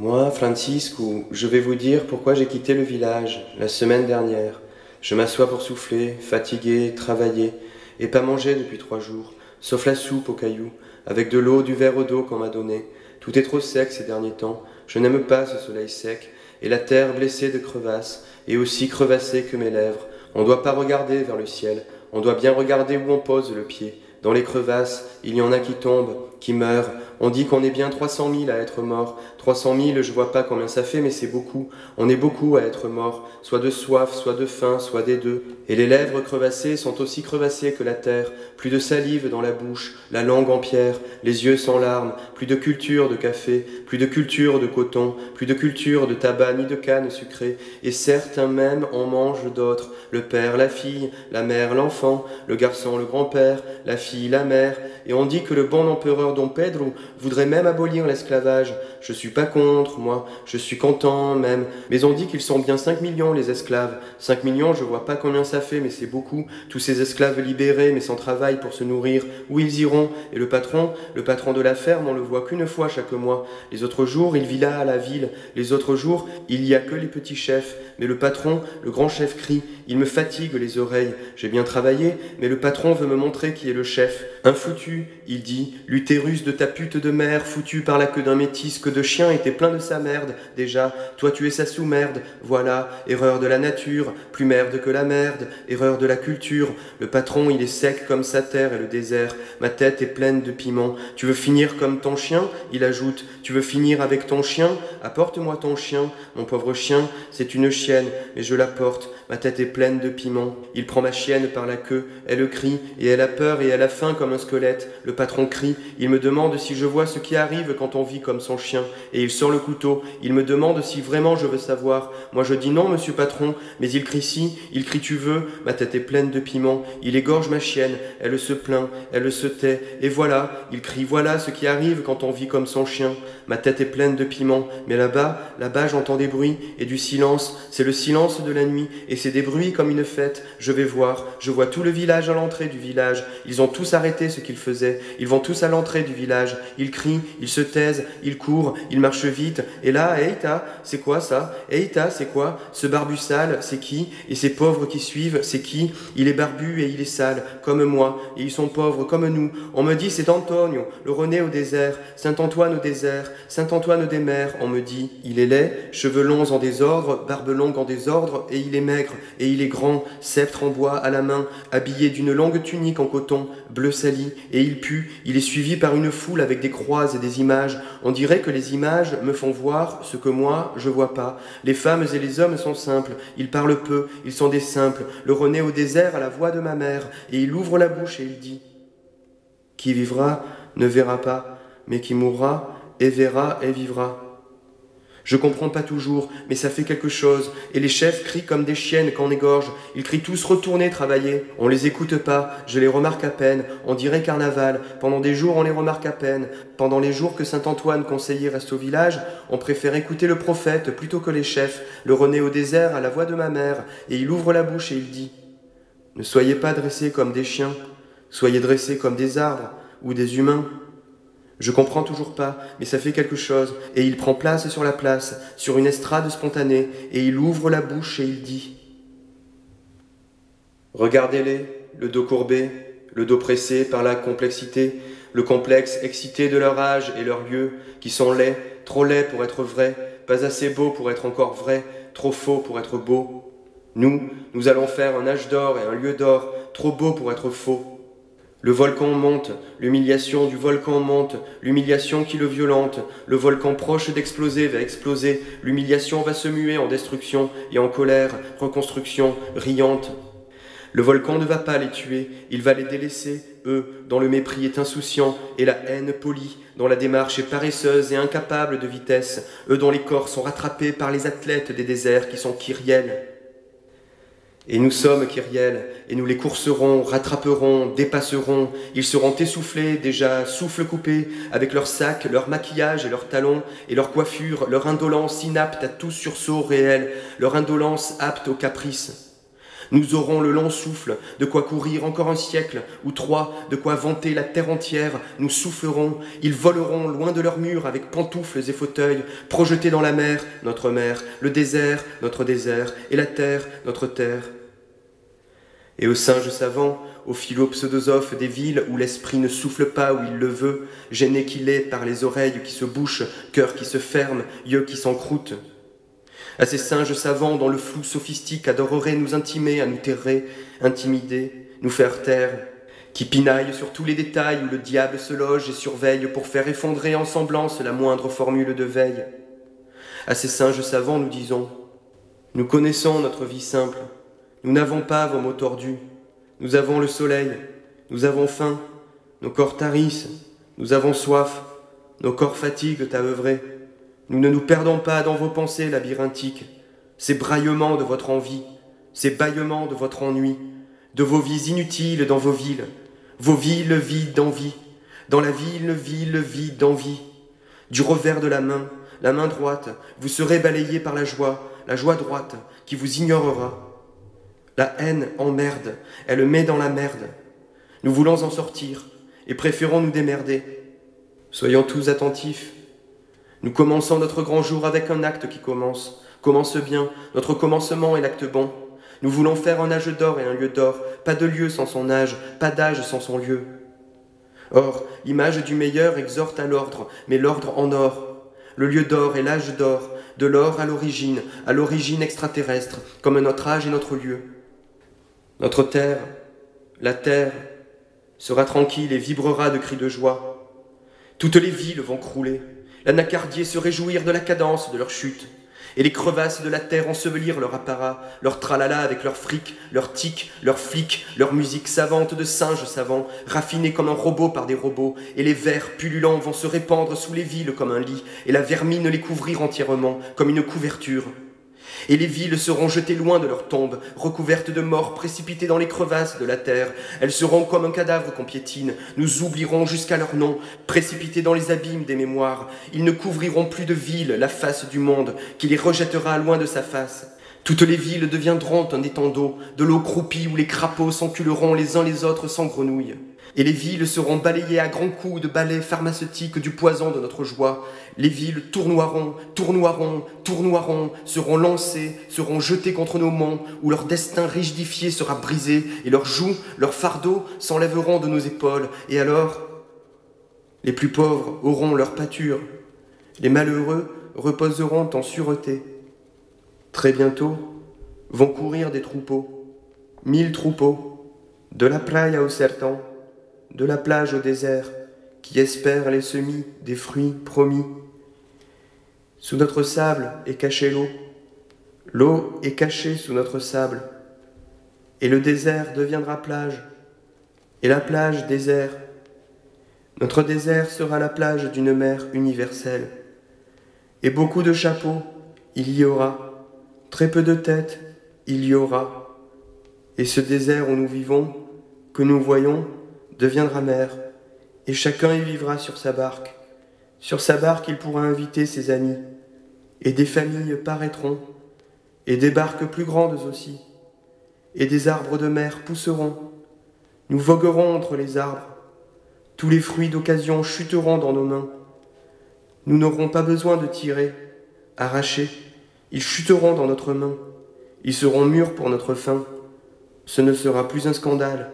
Moi, Francisco, je vais vous dire pourquoi j'ai quitté le village la semaine dernière. Je m'assois pour souffler, fatigué, travailler, et pas manger depuis 3 jours, sauf la soupe aux cailloux, avec de l'eau du verre d'eau qu'on m'a donné. Tout est trop sec ces derniers temps, je n'aime pas ce soleil sec, et la terre blessée de crevasses, et aussi crevassée que mes lèvres. On ne doit pas regarder vers le ciel, on doit bien regarder où on pose le pied. Dans les crevasses, il y en a qui tombent, qui meurent. On dit qu'on est bien 300 000 à être morts. 300 000, je vois pas combien ça fait, mais c'est beaucoup. On est beaucoup à être morts, soit de soif, soit de faim, soit des deux. Et les lèvres crevassées sont aussi crevassées que la terre. Plus de salive dans la bouche, la langue en pierre, les yeux sans larmes, plus de culture de café, plus de culture de coton, plus de culture de tabac ni de canne sucrée. Et certains même en mangent d'autres. Le père, la fille, la mère, l'enfant, le garçon, le grand-père, la fille, la mère. Et on dit que le bon empereur Don Pedro voudrait même abolir l'esclavage. Je suis pas contre, moi, je suis content même. Mais on dit qu'ils sont bien 5 millions les esclaves. 5 millions, je vois pas combien ça fait, mais c'est beaucoup. Tous ces esclaves libérés, mais sans travail pour se nourrir, où ils iront? Et le patron de la ferme, on le voit qu'une fois chaque mois. Les autres jours, il vit là à la ville. Les autres jours, il y a que les petits chefs. Mais le patron, le grand chef crie. Il me fatigue les oreilles. J'ai bien travaillé, mais le patron veut me montrer qui est le chef. Un foutu, il dit, l'utérus de ta pute de mère, foutu par la queue d'un métis, que de chien était plein de sa merde. Déjà, toi tu es sa sous-merde. Voilà, erreur de la nature, plus merde que la merde, erreur de la culture. Le patron, il est sec comme sa terre et le désert. Ma tête est pleine de piment. Tu veux finir comme ton chien? Il ajoute, tu veux finir avec ton chien? Apporte-moi ton chien. Mon pauvre chien, c'est une chienne, mais je la porte. Ma tête est pleine de piment. Il prend ma chienne par la queue, elle crie, et elle a peur et elle a faim comme un squelette. Le patron crie, il me demande si je vois ce qui arrive quand on vit comme son chien, et il sort le couteau, il me demande si vraiment je veux savoir. Moi je dis non, monsieur patron, mais il crie si, il crie tu veux, ma tête est pleine de piment, il égorge ma chienne, elle se plaint, elle se tait, et voilà, il crie voilà ce qui arrive quand on vit comme son chien. Ma tête est pleine de piment, mais là-bas, j'entends des bruits et du silence, c'est le silence de la nuit, et c'est des bruits comme une fête. Je vais voir, je vois tout le village à l'entrée du village. Ils ont tous arrêté ce qu'ils faisaient. Ils vont tous à l'entrée du village. Ils crient, ils se taisent, ils courent, ils marchent vite. Et là, Eita, c'est quoi ça? Eita, c'est quoi? Ce barbu sale, c'est qui? Et ces pauvres qui suivent, c'est qui? Il est barbu et il est sale, comme moi. Et ils sont pauvres comme nous. On me dit c'est Antonio, le René au désert, Saint-Antoine au désert, Saint-Antoine des mers. On me dit, il est laid, cheveux longs en désordre, barbe longue en désordre, et il est maigre. Et il est grand, sceptre en bois à la main, habillé d'une longue tunique en coton, bleu sali, et il pue, il est suivi par une foule avec des croix et des images. On dirait que les images me font voir ce que moi, je vois pas. Les femmes et les hommes sont simples, ils parlent peu, ils sont des simples. Le René au désert a la voix de ma mère, et il ouvre la bouche et il dit « Qui vivra ne verra pas, mais qui mourra et verra et vivra. » Je comprends pas toujours, mais ça fait quelque chose. Et les chefs crient comme des chiennes quand on égorge. Ils crient tous retournez travailler. On les écoute pas, je les remarque à peine. On dirait carnaval. Pendant des jours, on les remarque à peine. Pendant les jours que Saint-Antoine, conseiller, reste au village, on préfère écouter le prophète plutôt que les chefs. Le René au désert a la voix de ma mère. Et il ouvre la bouche et il dit « Ne soyez pas dressés comme des chiens. Soyez dressés comme des arbres ou des humains. » Je comprends toujours pas, mais ça fait quelque chose, et il prend place sur la place, sur une estrade spontanée, et il ouvre la bouche et il dit « Regardez-les, le dos courbé, le dos pressé par la complexité, le complexe excité de leur âge et leur lieu, qui sont laids, trop laids pour être vrais, pas assez beaux pour être encore vrais, trop faux pour être beaux. Nous allons faire un âge d'or et un lieu d'or, trop beau pour être faux. Le volcan monte, l'humiliation du volcan monte, l'humiliation qui le violente, le volcan proche d'exploser va exploser, l'humiliation va se muer en destruction et en colère, reconstruction, riante. Le volcan ne va pas les tuer, il va les délaisser, eux, dont le mépris est insouciant et la haine polie, dont la démarche est paresseuse et incapable de vitesse, eux dont les corps sont rattrapés par les athlètes des déserts qui sont Kyriel. Et nous sommes Kyriel, et nous les courserons, rattraperons, dépasserons. Ils seront essoufflés, déjà souffle coupé, avec leurs sacs, leur maquillage et leurs talons, et leur coiffure, leur indolence inapte à tout sursaut réel, leur indolence apte aux caprices. Nous aurons le long souffle, de quoi courir encore un siècle, ou 3, de quoi vanter la terre entière. Nous soufflerons, ils voleront loin de leurs murs avec pantoufles et fauteuils, projetés dans la mer, notre mer, le désert, notre désert, et la terre, notre terre. Et aux singes savants, aux philopseudosophes des villes où l'esprit ne souffle pas où il le veut, gêné qu'il est par les oreilles qui se bouchent, cœur qui se ferme, yeux qui s'encroutent. À ces singes savants dont le flou sophistique adorerait nous intimer, à nous terrer, intimider, nous faire taire, qui pinaillent sur tous les détails où le diable se loge et surveille pour faire effondrer en semblance la moindre formule de veille. À ces singes savants nous disons, nous connaissons notre vie simple, nous n'avons pas vos mots tordus, nous avons le soleil, nous avons faim, nos corps tarissent, nous avons soif, nos corps fatiguent à œuvrer. Nous ne nous perdons pas dans vos pensées labyrinthiques, ces braillements de votre envie, ces bâillements de votre ennui, de vos vies inutiles dans vos villes vides d'envie, dans la ville vide d'envie. Du revers de la main droite, vous serez balayé par la joie droite qui vous ignorera. La haine emmerde, elle met dans la merde. Nous voulons en sortir et préférons nous démerder. Soyons tous attentifs. Nous commençons notre grand jour avec un acte qui commence bien, notre commencement est l'acte bon. Nous voulons faire un âge d'or et un lieu d'or, pas de lieu sans son âge, pas d'âge sans son lieu. Or, l'image du meilleur exhorte à l'ordre, mais l'ordre en or. Le lieu d'or et l'âge d'or, de l'or à l'origine extraterrestre, comme notre âge et notre lieu. Notre terre, la terre, sera tranquille et vibrera de cris de joie. Toutes les villes vont crouler. L'anacardier se réjouir de la cadence de leur chute, et les crevasses de la terre ensevelir leur apparat, leur tralala avec leurs frics, leurs tics, leurs flics, leur musique savante de singes savants, raffinés comme un robot par des robots, et les vers pullulants vont se répandre sous les villes comme un lit, et la vermine les couvrir entièrement, comme une couverture. Et les villes seront jetées loin de leur tombe, recouvertes de morts précipitées dans les crevasses de la terre. Elles seront comme un cadavre qu'on piétine. Nous oublierons jusqu'à leur nom, précipités dans les abîmes des mémoires. Ils ne couvriront plus de villes la face du monde, qui les rejettera loin de sa face. Toutes les villes deviendront un étang d'eau, de l'eau croupie où les crapauds s'enculeront les uns les autres sans grenouilles. Et les villes seront balayées à grands coups de balais pharmaceutiques du poison de notre joie. Les villes tournoieront, seront lancées, seront jetées contre nos monts, où leur destin rigidifié sera brisé, et leurs joues, leurs fardeaux s'enlèveront de nos épaules. Et alors, les plus pauvres auront leur pâture, les malheureux reposeront en sûreté. Très bientôt, vont courir des troupeaux, 1000 troupeaux, de la playa au sertão, de la plage au désert, qui espèrent les semis des fruits promis. Sous notre sable est cachée l'eau. L'eau est cachée sous notre sable. Et le désert deviendra plage. Et la plage désert. Notre désert sera la plage d'une mer universelle. Et beaucoup de chapeaux, il y aura. Très peu de têtes, il y aura. Et ce désert où nous vivons, que nous voyons, deviendra mer, et chacun y vivra sur sa barque. Sur sa barque, il pourra inviter ses amis, et des familles paraîtront, et des barques plus grandes aussi, et des arbres de mer pousseront. Nous voguerons entre les arbres, tous les fruits d'occasion chuteront dans nos mains. Nous n'aurons pas besoin de tirer, arracher, ils chuteront dans notre main, ils seront mûrs pour notre faim. Ce ne sera plus un scandale.